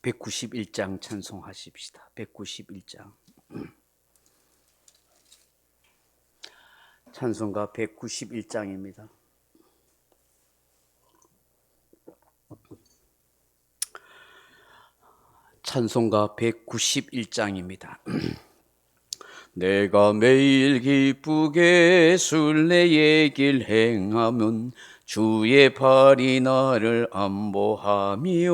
191장 찬송하십시다. 191장. 찬송가 191장입니다. 찬송가 191장입니다. 내가 매일 기쁘게 순례의 길 행하면 주의 팔이 나를 안보하며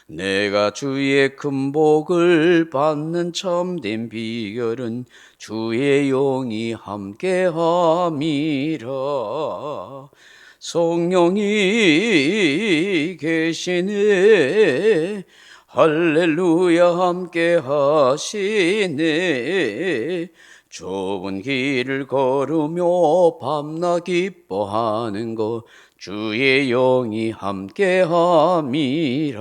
내가 주의 큰 복을 받는 참된 비결은 주의 영이 함께함이라. 성령이 계시네 할렐루야 함께 하시네. 좁은 길을 걸으며 밤낮 기뻐하는 것 주의 영이 함께 함이라.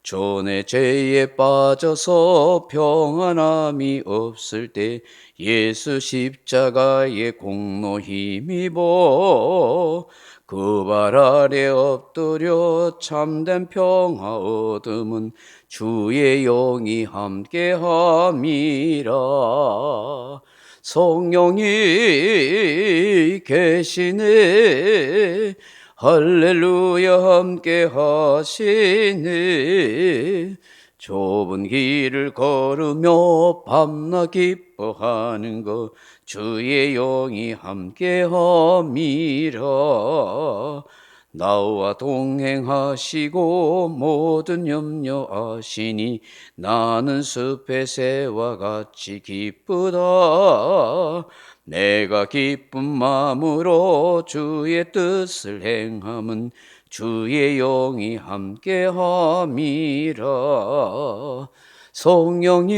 전에 죄에 빠져서 평안함이 없을 때 예수 십자가의 공로 힘입어 그 발 아래 엎드려 참된 평화 얻음은 주의 영이 함께함이라. 성령이 계시네 할렐루야 함께 하시네. 좁은 길을 걸으며 밤낮 기뻐하는 것 주의 영이 함께함이라. 나와 동행하시고 모든 염려 아시니 나는 숲의 새와 같이 기쁘다. 내가 기쁜 마음으로 주의 뜻을 행함은 주의 영이 함께함이라. 성령이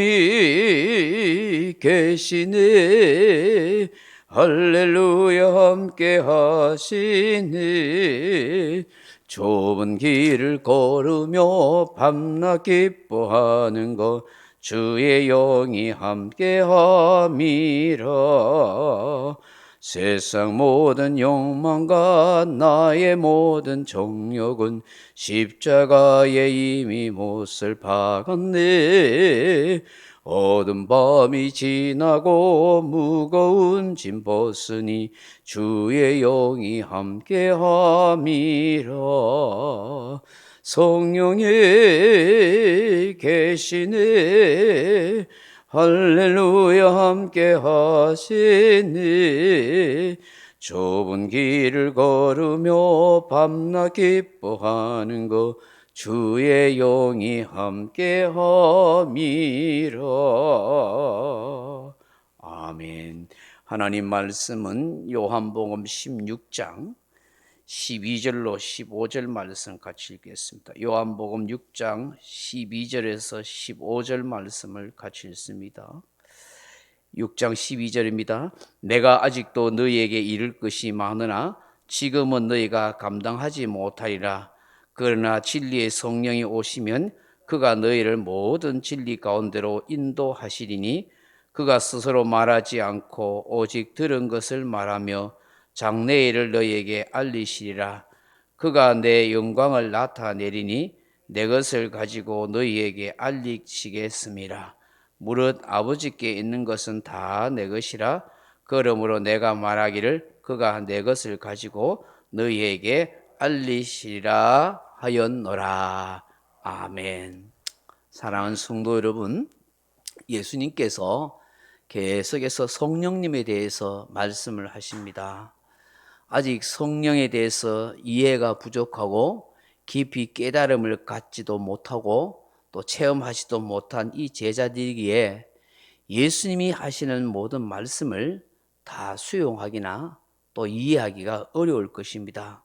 계시네 할렐루야 함께 하시네. 좁은 길을 걸으며 밤낮 기뻐하는 것 주의 영이 함께함이라. 세상 모든 욕망과 나의 모든 정욕은 십자가에 이미 못을 박았네. 어두운 밤이 지나고 무거운 짐 벗으니 주의 영이 함께함이라. 성령이 계시네 할렐루야 함께 하시네. 좁은 길을 걸으며 밤낮 기뻐하는 것 주의 영이 함께함이라. 아멘. 하나님 말씀은 요한복음 16장 12절로 15절 말씀 같이 읽겠습니다. 요한복음 6장 12절에서 15절 말씀을 같이 읽습니다. 6장 12절입니다. 내가 아직도 너희에게 이를 것이 많으나 지금은 너희가 감당하지 못하리라. 그러나 진리의 성령이 오시면 그가 너희를 모든 진리 가운데로 인도하시리니 그가 스스로 말하지 않고 오직 들은 것을 말하며 장래일을 너희에게 알리시리라. 그가 내 영광을 나타내리니 내 것을 가지고 너희에게 알리시겠습니다. 무릇 아버지께 있는 것은 다 내 것이라. 그러므로 내가 말하기를 그가 내 것을 가지고 너희에게 알리시리라 하였노라. 아멘. 사랑하는 성도 여러분, 예수님께서 계속해서 성령님에 대해서 말씀을 하십니다. 아직 성령에 대해서 이해가 부족하고 깊이 깨달음을 갖지도 못하고 또 체험하지도 못한 이 제자들이기에 예수님이 하시는 모든 말씀을 다 수용하기나 또 이해하기가 어려울 것입니다.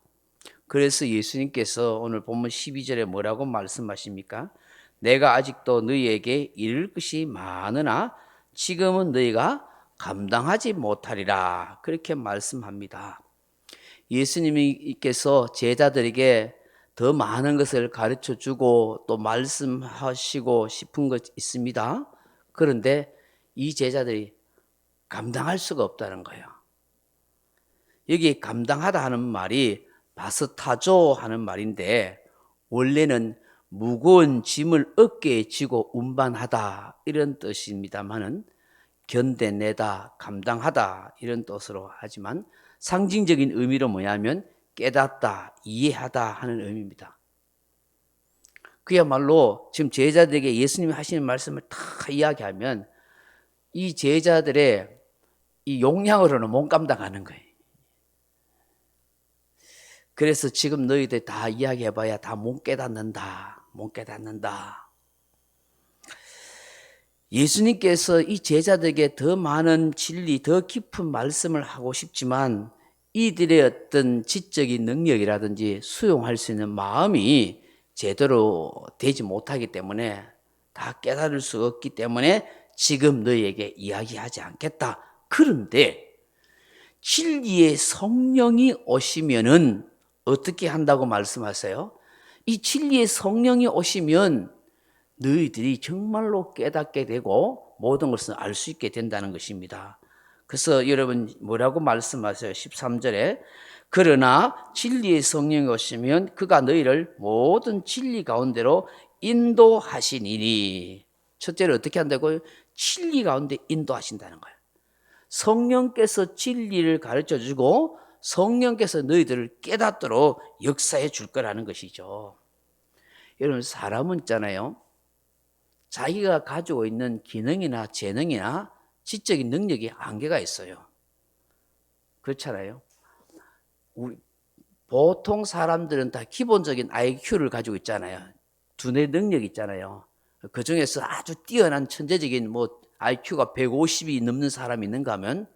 그래서 예수님께서 오늘 본문 12절에 뭐라고 말씀하십니까? 내가 아직도 너희에게 이를 것이 많으나 지금은 너희가 감당하지 못하리라. 그렇게 말씀합니다. 예수님께서 제자들에게 더 많은 것을 가르쳐 주고 또 말씀하시고 싶은 것 있습니다. 그런데 이 제자들이 감당할 수가 없다는 거예요. 여기 감당하다 하는 말이 바스타조 하는 말인데 원래는 무거운 짐을 어깨에 지고 운반하다 이런 뜻입니다만은 견뎌내다, 감당하다 이런 뜻으로 하지만 상징적인 의미로 뭐냐면 깨닫다, 이해하다 하는 의미입니다. 그야말로 지금 제자들에게 예수님이 하시는 말씀을 다 이야기하면 이 제자들의 이 용량으로는 못 감당하는 거예요. 그래서 지금 너희들 다 이야기해봐야 다 못 깨닫는다. 못 깨닫는다. 예수님께서 이 제자들에게 더 많은 진리, 더 깊은 말씀을 하고 싶지만 이들의 어떤 지적인 능력이라든지 수용할 수 있는 마음이 제대로 되지 못하기 때문에 다 깨달을 수 없기 때문에 지금 너희에게 이야기하지 않겠다. 그런데 진리의 성령이 오시면은 어떻게 한다고 말씀하세요? 이 진리의 성령이 오시면 너희들이 정말로 깨닫게 되고 모든 것을 알 수 있게 된다는 것입니다. 그래서 여러분 뭐라고 말씀하세요? 13절에 그러나 진리의 성령이 오시면 그가 너희를 모든 진리 가운데로 인도하시니니. 첫째로 어떻게 한다고요? 진리 가운데 인도하신다는 거예요. 성령께서 진리를 가르쳐주고 성령께서 너희들을 깨닫도록 역사해 줄 거라는 것이죠. 여러분 사람은 있잖아요. 자기가 가지고 있는 기능이나 재능이나 지적인 능력이 한계가 있어요. 그렇잖아요. 보통 사람들은 다 기본적인 IQ를 가지고 있잖아요. 두뇌 능력이 있잖아요. 그 중에서 아주 뛰어난 천재적인 IQ가 150이 넘는 사람이 있는가 하면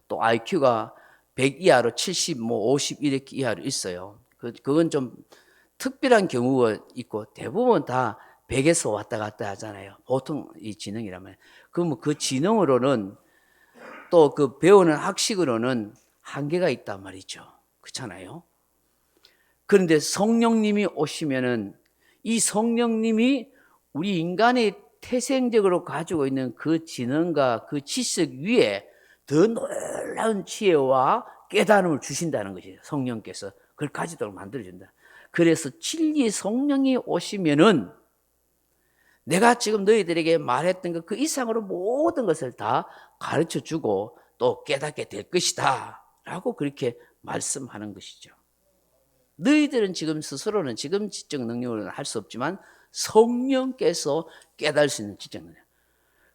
또 IQ가 100 이하로 70, 50 이렇게 이하로 있어요. 그건 좀 특별한 경우가 있고 대부분 다 100에서 왔다 갔다 하잖아요. 보통 이 지능이라면. 그럼 그 지능으로는 또 그 배우는 학식으로는 한계가 있단 말이죠. 그렇잖아요. 그런데 성령님이 오시면은 이 성령님이 우리 인간의 태생적으로 가지고 있는 그 지능과 그 지식 위에 더 놀라운 지혜와 깨달음을 주신다는 것이에요. 성령께서 그걸 가지도록 만들어준다. 그래서 진리의 성령이 오시면은 내가 지금 너희들에게 말했던 것 그 이상으로 모든 것을 다 가르쳐주고 또 깨닫게 될 것이다 라고 그렇게 말씀하는 것이죠. 너희들은 지금 스스로는 지금 지적 능력으로는 할 수 없지만 성령께서 깨달을 수 있는 지적 능력.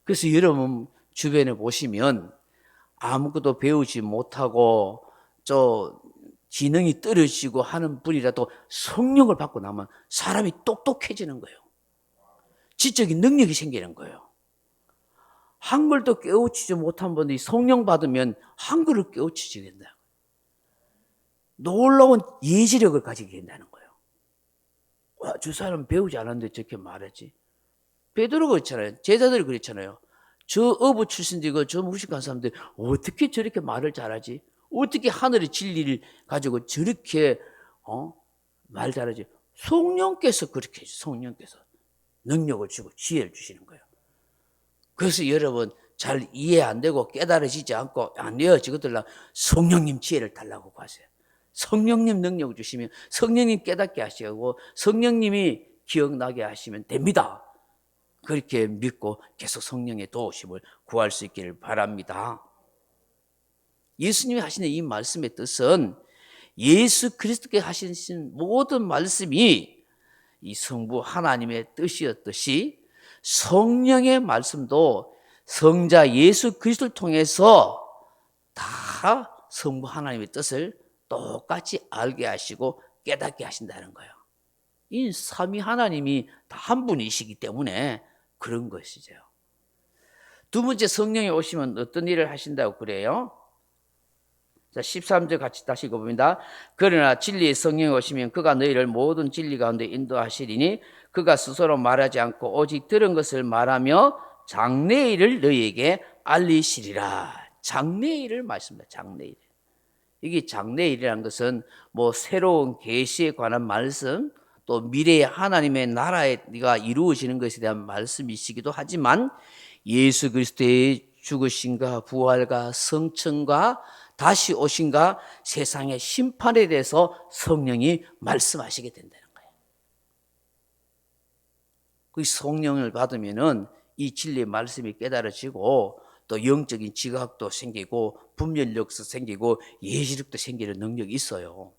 그래서 여러분 주변에 보시면 아무것도 배우지 못하고 지능이 떨어지고 하는 분이라도 성령을 받고 나면 사람이 똑똑해지는 거예요. 지적인 능력이 생기는 거예요. 한글도 깨우치지 못한 분들이 성령 받으면 한글을 깨우치게 된다. 놀라운 예지력을 가지게 된다는 거예요. 와, 저 사람 배우지 않았는데 저렇게 말했지. 베드로가 그렇잖아요. 제자들이 그랬잖아요. 저 어부 출신들이고 저 무식한 사람들 어떻게 저렇게 말을 잘하지? 어떻게 하늘의 진리를 가지고 저렇게 말 잘하지? 성령께서 그렇게 해주세요. 성령께서 능력을 주고 지혜를 주시는 거예요. 그래서 여러분 잘 이해 안 되고 깨달아지지 않고 안 되어지거들라 성령님 지혜를 달라고 하세요. 성령님 능력을 주시면 성령님 깨닫게 하시고 성령님이 기억나게 하시면 됩니다. 그렇게 믿고 계속 성령의 도우심을 구할 수 있기를 바랍니다. 예수님이 하시는 이 말씀의 뜻은 예수 그리스도께서 하신 모든 말씀이 이 성부 하나님의 뜻이었듯이 성령의 말씀도 성자 예수 그리스도를 통해서 다 성부 하나님의 뜻을 똑같이 알게 하시고 깨닫게 하신다는 거예요. 이 삼위 하나님이 다 한 분이시기 때문에 그런 것이죠. 두 번째 성령이 오시면 어떤 일을 하신다고 그래요? 자, 13절 같이 다시 읽어봅니다. 그러나 진리의 성령이 오시면 그가 너희를 모든 진리 가운데 인도하시리니 그가 스스로 말하지 않고 오직 들은 것을 말하며 장래일을 너희에게 알리시리라. 장래일을 말씀합니다. 장래일. 이게 장래일이라는 것은 새로운 계시에 관한 말씀, 또 미래의 하나님의 나라가 이루어지는 것에 대한 말씀이시기도 하지만 예수 그리스도의 죽으심과 부활과 성천과 다시 오신가 세상의 심판에 대해서 성령이 말씀하시게 된다는 거예요. 그 성령을 받으면은 이 진리의 말씀이 깨달아지고 또 영적인 지각도 생기고 분별력도 생기고 예지력도 생기는 능력이 있어요.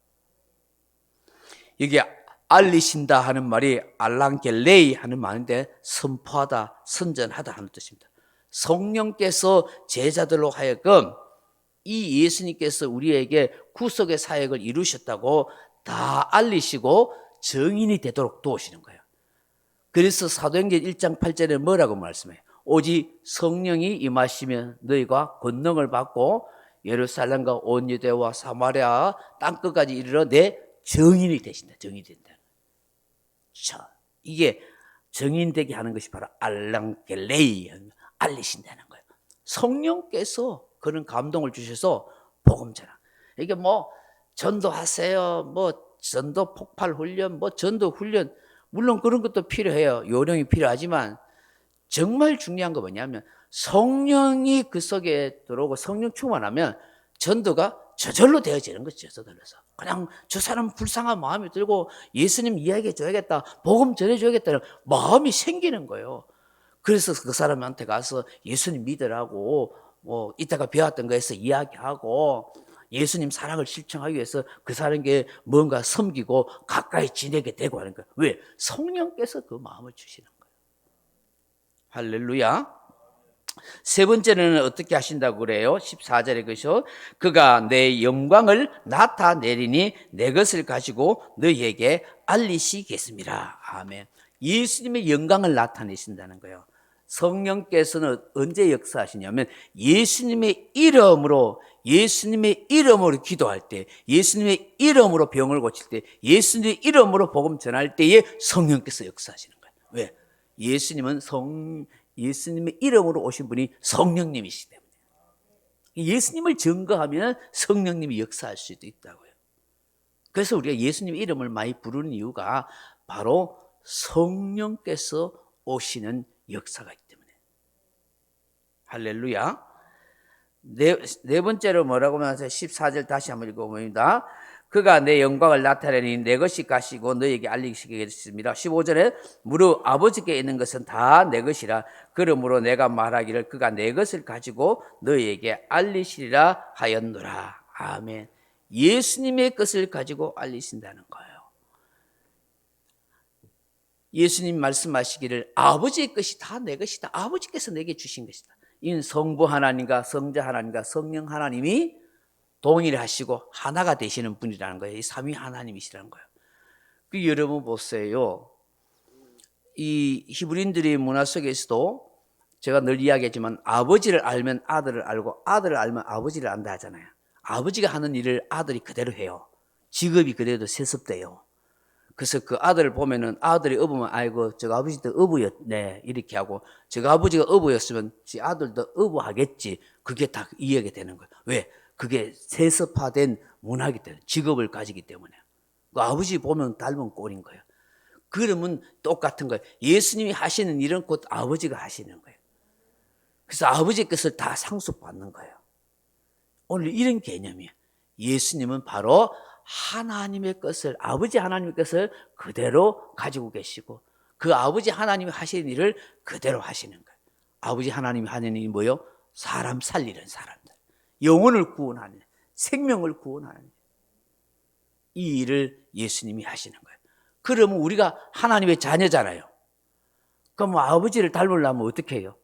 이게 알리신다 하는 말이 알랑겔레이 하는 말인데 선포하다, 선전하다 하는 뜻입니다. 성령께서 제자들로 하여금 이 예수님께서 우리에게 구속의 사역을 이루셨다고 다 알리시고 증인이 되도록 도우시는 거예요. 그래서 사도행전 1장 8절에 뭐라고 말씀해요? 오직 성령이 임하시면 너희가 권능을 받고 예루살렘과 온 유대와 사마리아 땅끝까지 이르러 내 증인이 되신다. 증인이 된다. 자, 이게 증인되게 하는 것이 바로 알랑겔레이, 알리신다는 거예요. 성령께서 그런 감동을 주셔서 복음 전하. 이게 뭐 전도하세요, 뭐 전도 폭발 훈련, 뭐 전도 훈련, 물론 그런 것도 필요해요. 요령이 필요하지만 정말 중요한 거 뭐냐면 성령이 그 속에 들어오고 성령 충만하면 전도가 저절로 되어지는 거죠. 저절로서. 그냥 저 사람 불쌍한 마음이 들고 예수님 이야기해 줘야겠다, 복음 전해 줘야겠다는 마음이 생기는 거예요. 그래서 그 사람한테 가서 예수님 믿으라고 뭐 이따가 배웠던 거에서 이야기하고 예수님 사랑을 실천하기 위해서 그 사람에게 뭔가 섬기고 가까이 지내게 되고 하는 거예요. 왜? 성령께서 그 마음을 주시는 거예요. 할렐루야. 세 번째는 어떻게 하신다고 그래요? 14절에 그죠? 그가 내 영광을 나타내리니 내 것을 가지고 너희에게 알리시겠습니다. 아멘. 예수님의 영광을 나타내신다는 거예요. 성령께서는 언제 역사하시냐면 예수님의 이름으로 기도할 때, 예수님의 이름으로 병을 고칠 때, 예수님의 이름으로 복음 전할 때에 성령께서 역사하시는 거예요. 왜? 예수님의 이름으로 오신 분이 성령님이시기 때문에. 예수님을 증거하면 성령님이 역사할 수도 있다고요. 그래서 우리가 예수님 이름을 많이 부르는 이유가 바로 성령께서 오시는 역사가 있기 때문에. 할렐루야. 네 번째로 뭐라고 하면서 14절 다시 한번 읽어봅니다. 그가 내 영광을 나타내니 내 것이 가시고 너에게 알리시겠습니다. 15절에 무릇 아버지께 있는 것은 다 내 것이라. 그러므로 내가 말하기를 그가 내 것을 가지고 너에게 알리시리라 하였노라. 아멘. 예수님의 것을 가지고 알리신다는 거예요. 예수님 말씀하시기를 아버지의 것이 다 내 것이다. 아버지께서 내게 주신 것이다. 이는 성부 하나님과 성자 하나님과 성령 하나님이 동일하시고 하나가 되시는 분이라는 거예요. 이 삼위 하나님이시라는 거예요. 그 여러분 보세요. 이 히브리인들의 문화 속에서도 제가 늘 이야기하지만 아버지를 알면 아들을 알고 아들을 알면 아버지를 안다 하잖아요. 아버지가 하는 일을 아들이 그대로 해요. 직업이 그대로 세습돼요. 그래서 그 아들을 보면은 아들이 어부면 아이고 저 아버지도 어부였네 이렇게 하고 저 아버지가 어부였으면 지 아들도 어부하겠지. 그게 다 이해가 되는 거예요. 왜? 그게 세습화된 문화이기 때문에, 직업을 가지기 때문에. 그 아버지 보면 닮은 꼴인 거예요. 그러면 똑같은 거예요. 예수님이 하시는 일은 곧 아버지가 하시는 거예요. 그래서 아버지 것을 다 상속받는 거예요. 오늘 이런 개념이에요. 예수님은 바로 하나님의 것을, 아버지 하나님의 것을 그대로 가지고 계시고 그 아버지 하나님이 하시는 일을 그대로 하시는 거예요. 아버지 하나님이 하는 일이 뭐예요? 사람 살리는 사람들, 영혼을 구원하는, 생명을 구원하는 이 일을 예수님이 하시는 거예요. 그러면 우리가 하나님의 자녀잖아요. 그럼 아버지를 닮으려면 어떻게 해요?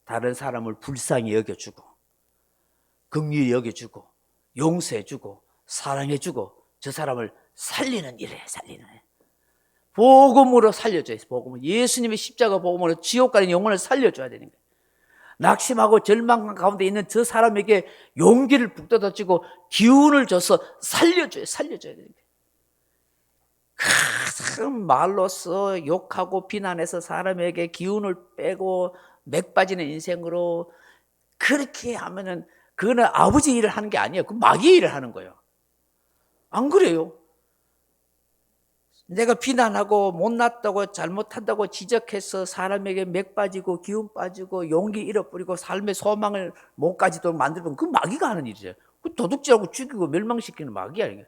다른 사람을 불쌍히 여겨주고 긍휼히 여겨주고 용서해주고 사랑해주고 저 사람을 살리는 일이에요. 살리는 일. 복음으로 살려줘야 해요. 복음으로. 예수님의 십자가 복음으로 지옥 가는 영혼을 살려줘야 되는 거예요. 낙심하고 절망 가운데 있는 저 사람에게 용기를 북돋아주고 기운을 줘서 살려줘야 되는 거예요. 큰 말로써 욕하고 비난해서 사람에게 기운을 빼고 맥 빠지는 인생으로 그렇게 하면은 그거는 아버지 일을 하는 게 아니에요. 그 마귀 일을 하는 거예요. 안 그래요? 내가 비난하고 못났다고 잘못한다고 지적해서 사람에게 맥 빠지고 기운 빠지고 용기 잃어버리고 삶의 소망을 못 가지도록 만들면 그 마귀가 하는 일이죠. 그 도둑질하고 죽이고 멸망시키는 마귀 아니에요.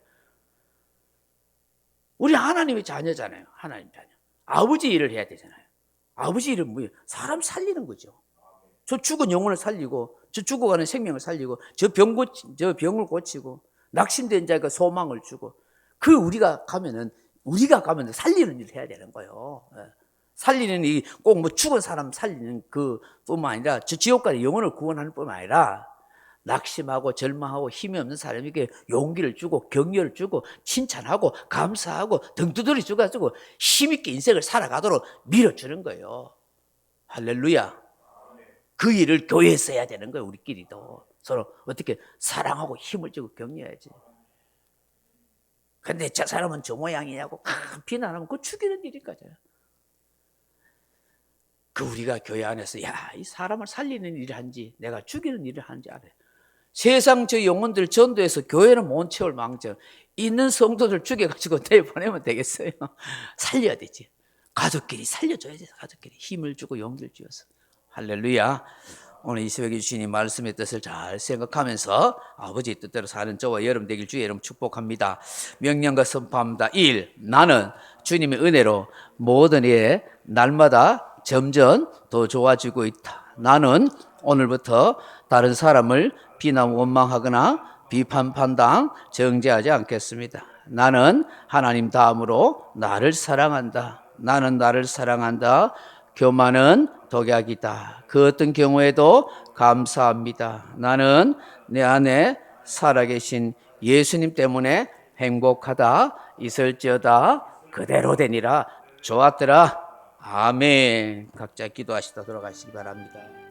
우리 하나님의 자녀잖아요. 하나님 자녀. 아버지 일을 해야 되잖아요. 아버지 일은 뭐예요? 사람 살리는 거죠. 저 죽은 영혼을 살리고, 저 죽어가는 생명을 살리고, 저 병을 고치고, 낙심된 자에게 소망을 주고, 우리가 가면 살리는 일을 해야 되는 거예요. 살리는 일, 꼭 뭐 죽은 사람 살리는 뿐만 아니라, 저 지옥 가는 영혼을 구원하는 뿐만 아니라, 낙심하고 절망하고 힘이 없는 사람에게 용기를 주고 격려를 주고 칭찬하고 감사하고 등 두드려 주고 힘있게 인생을 살아가도록 밀어주는 거예요. 할렐루야. 그 일을 교회에서 해야 되는 거예요. 우리끼리도 서로 어떻게 사랑하고 힘을 주고 격려해야지. 근데 저 사람은 저 모양이냐고 비난하면 그거 죽이는 일이니까요. 우리가 교회 안에서 이 사람을 살리는 일을 한지 내가 죽이는 일을 한지 알아요. 세상 저 영혼들 전도해서 교회는 못 채울 망정 있는 성도들 죽여가지고 내보내면 되겠어요? 살려야 되지. 가족끼리 살려줘야지. 가족끼리 힘을 주고 용기를 주어서. 할렐루야. 오늘 이 새벽에 주신 이 말씀의 뜻을 잘 생각하면서 아버지의 뜻대로 사는 저와 여러분 되길 주의 이름 축복합니다. 명령과 선포합니다. 1. 나는 주님의 은혜로 모든 일에 날마다 점점 더 좋아지고 있다. 나는 오늘부터 다른 사람을 비난 원망하거나 비판 판단 정죄하지 않겠습니다. 나는 하나님 다음으로 나를 사랑한다. 나는 나를 사랑한다. 교만은 독약이다. 그 어떤 경우에도 감사합니다. 나는 내 안에 살아계신 예수님 때문에 행복하다. 있을지어다 그대로 되니라. 좋았더라. 아멘. 각자 기도하시다 돌아가시기 바랍니다.